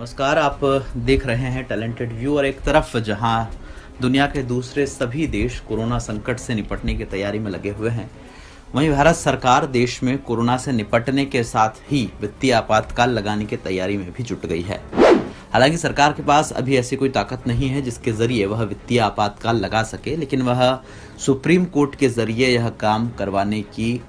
नमस्कार। आप देख रहे हैं टैलेंटेड व्यू। और एक तरफ जहां दुनिया के दूसरे सभी देश कोरोना संकट से निपटने की तैयारी में लगे हुए हैं, वहीं भारत सरकार देश में कोरोना से निपटने के साथ ही वित्तीय आपातकाल लगाने की तैयारी में भी जुट गई है। हालांकि सरकार के पास अभी ऐसी कोई ताकत नहीं है जिसके जरिए वह वित्तीय आपातकाल लगा सके, लेकिन वह सुप्रीम कोर्ट के जरिए यह काम करवाने की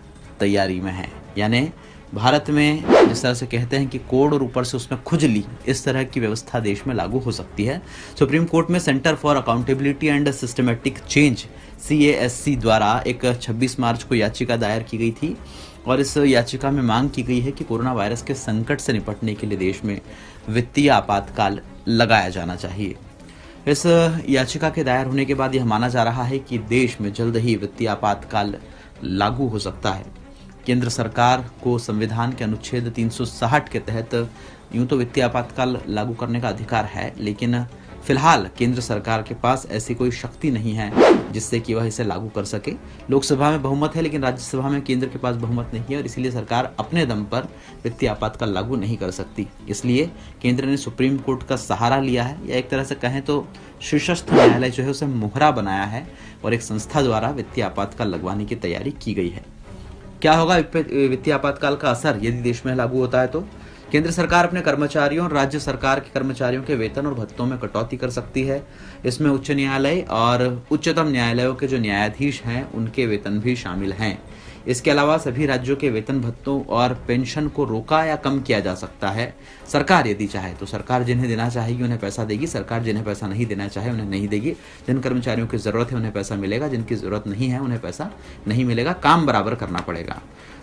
तैयारी में है। यानी भारत में जिस तरह से कहते हैं कि कोड और ऊपर से उसमें खुजली, इस तरह की व्यवस्था देश में लागू हो सकती है। सुप्रीम कोर्ट में centre for accountability and systematic change CASC द्वारा एक 26 मार्च को याचिका दायर की गई थी और इस याचिका में मांग की गई है कि कोरोना वायरस के संकट से निपटने के लिए देश में वित्तीय आपातकाल लगाया जाना चाहिए। इस याचिका के दायर होने के बाद यह माना जा रहा है कि देश में जल्द ही वित्तीय आपातकाल लागू हो सकता है। केंद्र सरकार को संविधान के अनुच्छेद 360 के तहत यूं तो वित्तीय आपातकाल लागू करने का अधिकार है, लेकिन फिलहाल केंद्र सरकार के पास ऐसी कोई शक्ति नहीं है जिससे कि वह इसे लागू कर सके। लोकसभा में बहुमत है, लेकिन राज्यसभा में केंद्र के पास बहुमत नहीं है और इसीलिए सरकार अपने दम पर वित्तीय आपातकाल लागू नहीं कर सकती। इसलिए केंद्र ने सुप्रीम कोर्ट का सहारा लिया है, या एक तरह से कहें तो शीर्षस्थ न्यायालय जो है उसे मोहरा बनाया है और एक संस्था द्वारा वित्तीय आपातकाल लगवाने की तैयारी की गई है। क्या होगा वित्तीय आपातकाल का असर यदि देश में लागू होता है? तो केंद्र सरकार अपने कर्मचारियों और राज्य सरकार के कर्मचारियों के वेतन और भत्तों में कटौती कर सकती है। इसमें उच्च न्यायालय और उच्चतम न्यायालयों के जो न्यायाधीश हैं उनके वेतन भी शामिल हैं। इसके अलावा सभी राज्यों के वेतन भत्तों और पेंशन को रोका या कम किया जा सकता है। सरकार यदि चाहे तो सरकार जिन्हें देना चाहेगी उन्हें पैसा देगी, सरकार जिन्हें पैसा नहीं देना चाहे उन्हें नहीं देगी। जिन कर्मचारियों की जरूरत है उन्हें पैसा मिलेगा, जिनकी जरूरत नहीं है उन्हें पैसा नहीं मिलेगा। काम बराबर करना पड़ेगा।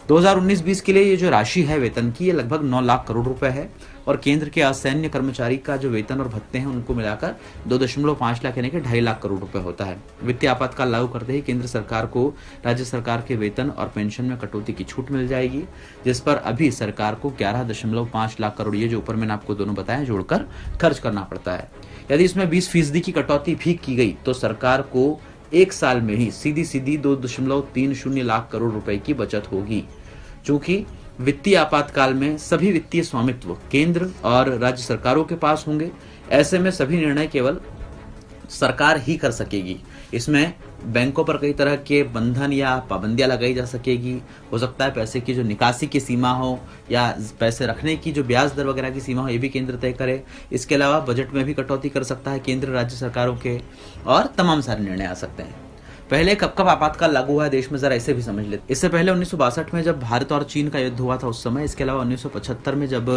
2019-20 के लिए ये जो राशि है वेतन की, ये लगभग 9 लाख करोड़ रुपए है और केंद्र के असैन्य कर्मचारी का जो वेतन और भत्ते हैं उनको मिलाकर 2.5 लाख यानी कि 2.5 लाख करोड़ रुपए होता है। वित्तीय आपातकाल लागू करते ही केंद्र सरकार को राज्य सरकार के वेतन और पेंशन में कटौती की छूट मिल जाएगी, जिस पर अभी सरकार को 11.5 लाख करोड़, ये जो ऊपर मैंने आपको दोनों बताए, जोड़कर खर्च करना पड़ता है। यदि इसमें 20% की कटौती भी की गई तो सरकार को एक साल में ही सीधी 2.30 लाख करोड़ रुपए की बचत होगी। चूंकि वित्तीय आपातकाल में सभी वित्तीय स्वामित्व केंद्र और राज्य सरकारों के पास होंगे, ऐसे में सभी निर्णय केवल सरकार ही कर सकेगी। इसमें बैंकों पर कई तरह के बंधन या पाबंदियां लगाई जा सकेगी। हो सकता है पैसे की जो निकासी की सीमा हो या पैसे रखने की जो ब्याज दर वगैरह की सीमा हो, ये भी केंद्र तय करे। इसके अलावा बजट में भी कटौती कर सकता है केंद्र राज्य सरकारों के, और तमाम सारे निर्णय आ सकते हैं। पहले कब आपातकाल लागू हुआ है देश में, जरा इसे भी समझ लेते। इससे पहले 1962 में जब भारत और चीन का युद्ध हुआ था उस समय, इसके अलावा 1975 में जब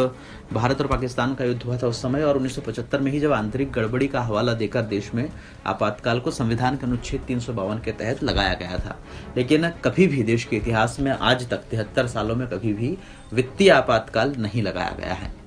भारत और पाकिस्तान का युद्ध हुआ था उस समय, और 1975 में ही जब आंतरिक गड़बड़ी का हवाला देकर देश में आपातकाल को संविधान के अनुच्छेद 352 के तहत लगाया गया था। लेकिन कभी भी देश के इतिहास में आज तक 73 सालों में कभी भी वित्तीय आपातकाल नहीं लगाया गया है।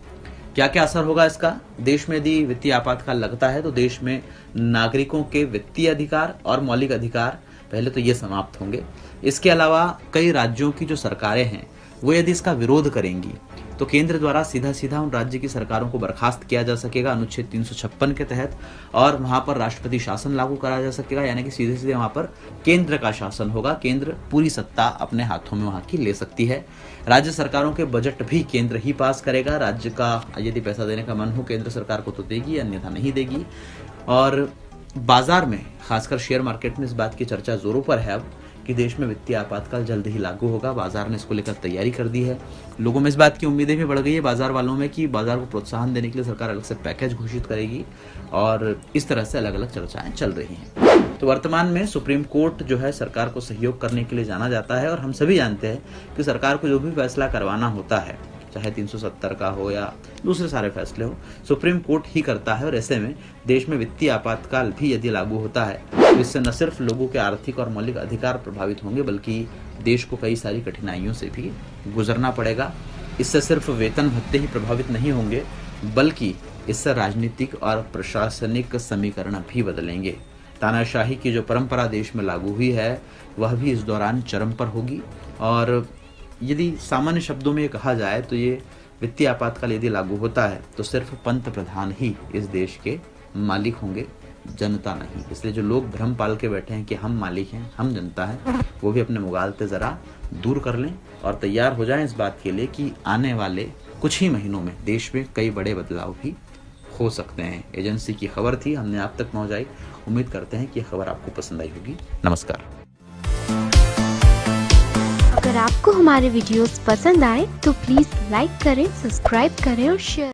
क्या क्या असर होगा इसका? देश में यदि वित्तीय आपातकाल लगता है तो देश में नागरिकों के वित्तीय अधिकार और मौलिक अधिकार पहले तो ये समाप्त होंगे। इसके अलावा कई राज्यों की जो सरकारें हैं वो यदि इसका विरोध करेंगी तो केंद्र द्वारा सीधा उन राज्य की सरकारों को बर्खास्त किया जा सकेगा अनुच्छेद 356 के तहत, और वहां पर राष्ट्रपति शासन लागू करा जा सकेगा। यानी कि सीधे वहां पर केंद्र का शासन होगा, केंद्र पूरी सत्ता अपने हाथों में वहां की ले सकती है। राज्य सरकारों के बजट भी केंद्र ही पास करेगा। राज्य का यदि पैसा देने का मन हो केंद्र सरकार को तो देगी, अन्यथा नहीं देगी। और बाजार में, खासकर शेयर मार्केट में इस बात की चर्चा जोरों पर है अब कि देश में वित्तीय आपातकाल जल्द ही लागू होगा। बाजार ने इसको लेकर तैयारी कर दी है। लोगों में इस बात की उम्मीदें भी बढ़ गई है बाजार वालों में कि बाजार को प्रोत्साहन देने के लिए सरकार अलग से पैकेज घोषित करेगी, और इस तरह से अलग अलग चर्चाएं चल रही हैं। तो वर्तमान में सुप्रीम कोर्ट जो है सरकार को सहयोग करने के लिए जाना जाता है, और हम सभी जानते हैं कि सरकार को जो भी फैसला करवाना होता है, चाहे 370 का हो या दूसरे सारे फैसले हो, सुप्रीम कोर्ट ही करता है। और ऐसे में देश में वित्तीय आपातकाल भी यदि लागू होता है तो इससे न सिर्फ लोगों के आर्थिक और मौलिक अधिकार प्रभावित होंगे, बल्कि देश को कई सारी कठिनाइयों से भी गुजरना पड़ेगा। इससे सिर्फ वेतन भत्ते ही प्रभावित नहीं होंगे, बल्कि इससे राजनीतिक और प्रशासनिक समीकरण भी बदलेंगे। तानाशाही की जो परंपरा देश में लागू हुई है वह भी इस दौरान चरम पर होगी। और यदि सामान्य शब्दों में कहा जाए तो ये वित्तीय आपातकाल यदि लागू होता है तो सिर्फ पंत प्रधान ही इस देश के मालिक होंगे, जनता नहीं। इसलिए जो लोग भ्रम पाल के बैठे हैं कि हम मालिक हैं, हम जनता हैं, वो भी अपने मुगालते जरा दूर कर लें और तैयार हो जाएं इस बात के लिए कि आने वाले कुछ ही महीनों में देश में कई बड़े बदलाव भी हो सकते हैं। एजेंसी की खबर थी, हमने आप तक पहुंचाई। उम्मीद करते हैं कि यह खबर आपको पसंद आई होगी। नमस्कार। अगर आपको हमारे वीडियोस पसंद आए तो प्लीज लाइक करें, सब्सक्राइब करें और शेयर